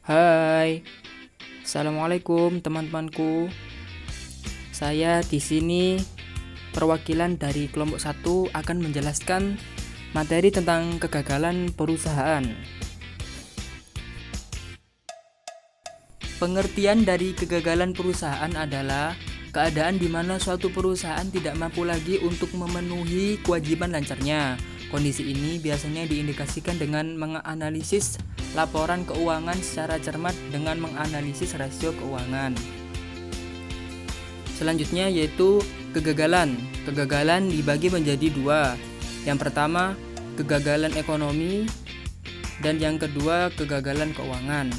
Hai, assalamualaikum teman-temanku. Saya di sini perwakilan dari kelompok 1 akan menjelaskan materi tentang kegagalan perusahaan. Pengertian dari kegagalan perusahaan adalah keadaan di mana suatu perusahaan tidak mampu lagi untuk memenuhi kewajiban lancarnya. Kondisi ini biasanya diindikasikan dengan menganalisis laporan keuangan secara cermat dengan menganalisis rasio keuangan. Selanjutnya yaitu kegagalan. Kegagalan dibagi menjadi dua. Yang pertama, kegagalan ekonomi, dan yang kedua, kegagalan keuangan.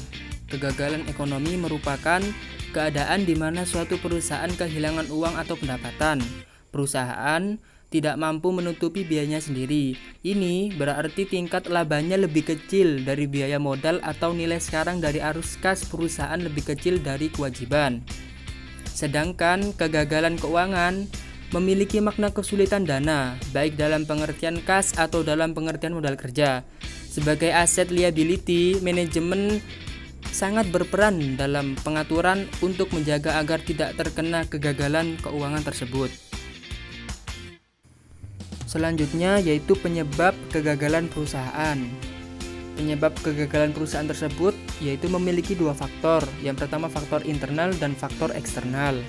Kegagalan ekonomi merupakan keadaan di mana suatu perusahaan kehilangan uang atau pendapatan. Perusahaan tidak mampu menutupi biayanya sendiri. Ini berarti tingkat labanya lebih kecil dari biaya modal atau nilai sekarang dari arus kas perusahaan lebih kecil dari kewajiban. Sedangkan kegagalan keuangan memiliki makna kesulitan dana, baik dalam pengertian kas atau dalam pengertian modal kerja. Sebagai aset liability, manajemen sangat berperan dalam pengaturan untuk menjaga agar tidak terkena kegagalan keuangan tersebut. Selanjutnya yaitu penyebab kegagalan perusahaan. Penyebab kegagalan perusahaan tersebut yaitu memiliki dua faktor. Yang pertama faktor internal dan faktor eksternal.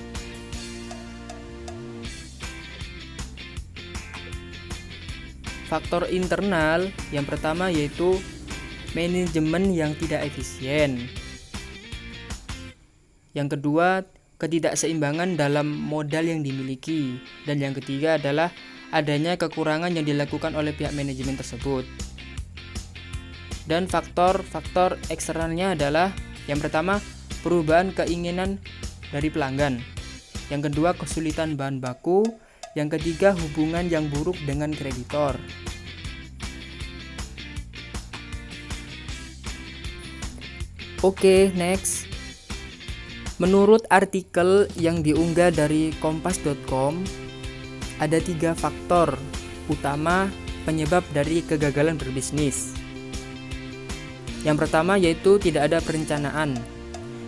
Faktor internal yang pertama yaitu manajemen yang tidak efisien. Yang kedua, ketidakseimbangan dalam modal yang dimiliki. Dan yang ketiga adalah adanya kekurangan yang dilakukan oleh pihak manajemen tersebut. Dan faktor-faktor eksternalnya adalah yang pertama, perubahan keinginan dari pelanggan. Yang kedua, kesulitan bahan baku. Yang ketiga, hubungan yang buruk dengan kreditor. Oke, next. Menurut artikel yang diunggah dari kompas.com, ada 3 faktor utama penyebab dari kegagalan berbisnis. Yang pertama yaitu tidak ada perencanaan.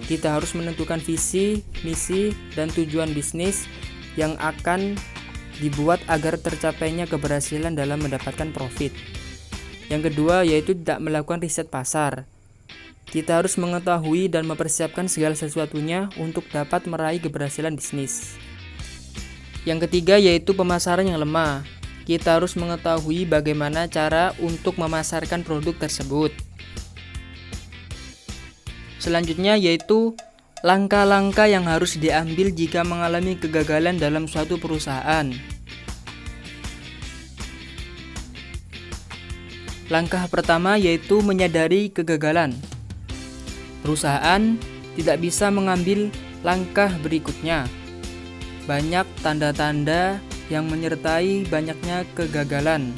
Kita harus menentukan visi, misi, dan tujuan bisnis yang akan dibuat agar tercapainya keberhasilan dalam mendapatkan profit. Yang kedua yaitu tidak melakukan riset pasar. Kita harus mengetahui dan mempersiapkan segala sesuatunya untuk dapat meraih keberhasilan bisnis. Yang ketiga yaitu pemasaran yang lemah. Kita harus mengetahui bagaimana cara untuk memasarkan produk tersebut. Selanjutnya yaitu langkah-langkah yang harus diambil jika mengalami kegagalan dalam suatu perusahaan. Langkah pertama yaitu menyadari kegagalan. Perusahaan tidak bisa mengambil langkah berikutnya. Banyak tanda-tanda yang menyertai banyaknya kegagalan.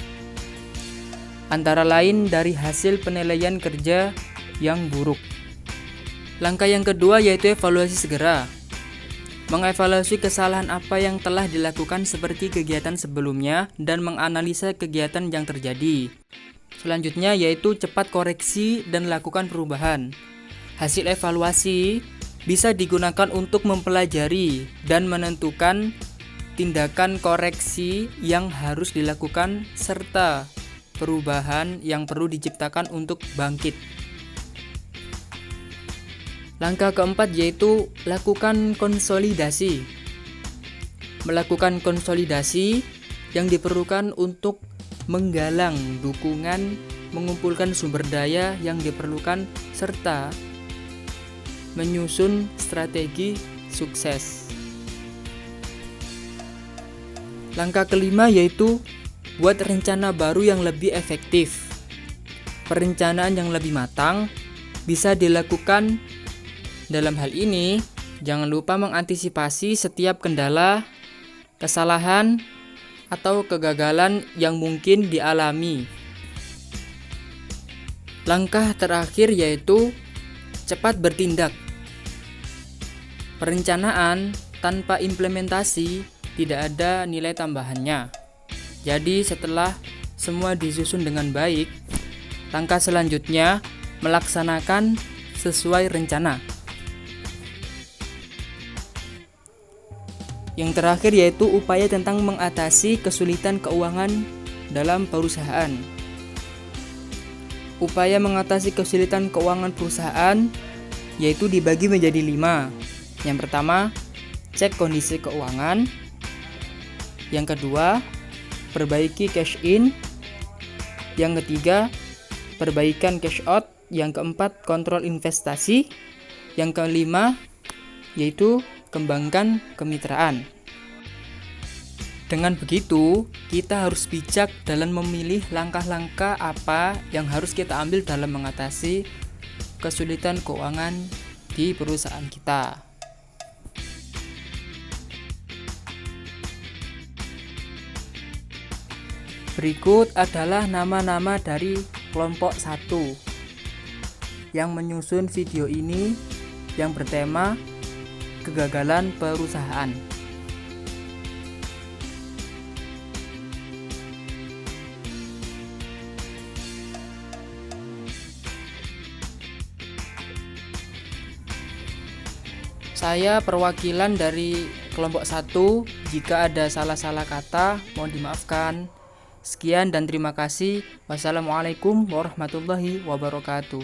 Antara lain dari hasil penilaian kerja yang buruk. Langkah yang kedua yaitu evaluasi segera. Mengevaluasi kesalahan apa yang telah dilakukan seperti kegiatan sebelumnya dan menganalisa kegiatan yang terjadi. Selanjutnya yaitu cepat koreksi dan lakukan perubahan. Hasil evaluasi bisa digunakan untuk mempelajari dan menentukan tindakan koreksi yang harus dilakukan serta perubahan yang perlu diciptakan untuk bangkit. Langkah keempat yaitu lakukan konsolidasi. Melakukan konsolidasi yang diperlukan untuk menggalang dukungan, mengumpulkan sumber daya yang diperlukan serta menyusun strategi sukses. Langkah kelima yaitu buat rencana baru yang lebih efektif. Perencanaan yang lebih matang bisa dilakukan. Dalam hal ini, jangan lupa mengantisipasi setiap kendala, kesalahan, atau kegagalan yang mungkin dialami. Langkah terakhir yaitu cepat bertindak. Perencanaan tanpa implementasi tidak ada nilai tambahannya. Jadi setelah semua disusun dengan baik, langkah selanjutnya melaksanakan sesuai rencana. Yang terakhir yaitu upaya tentang mengatasi kesulitan keuangan dalam perusahaan. Upaya mengatasi kesulitan keuangan perusahaan yaitu dibagi menjadi 5. Yang pertama, cek kondisi keuangan. Yang kedua, perbaiki cash in. Yang ketiga, perbaikan cash out. Yang keempat, kontrol investasi. Yang kelima, yaitu kembangkan kemitraan. Dengan begitu, kita harus bijak dalam memilih langkah-langkah apa yang harus kita ambil dalam mengatasi kesulitan keuangan di perusahaan kita. Berikut adalah nama-nama dari kelompok 1 yang menyusun video ini yang bertema kegagalan perusahaan. Saya perwakilan dari kelompok 1. Jika ada salah-salah kata, mohon dimaafkan. Sekian dan terima kasih. Wassalamualaikum warahmatullahi wabarakatuh.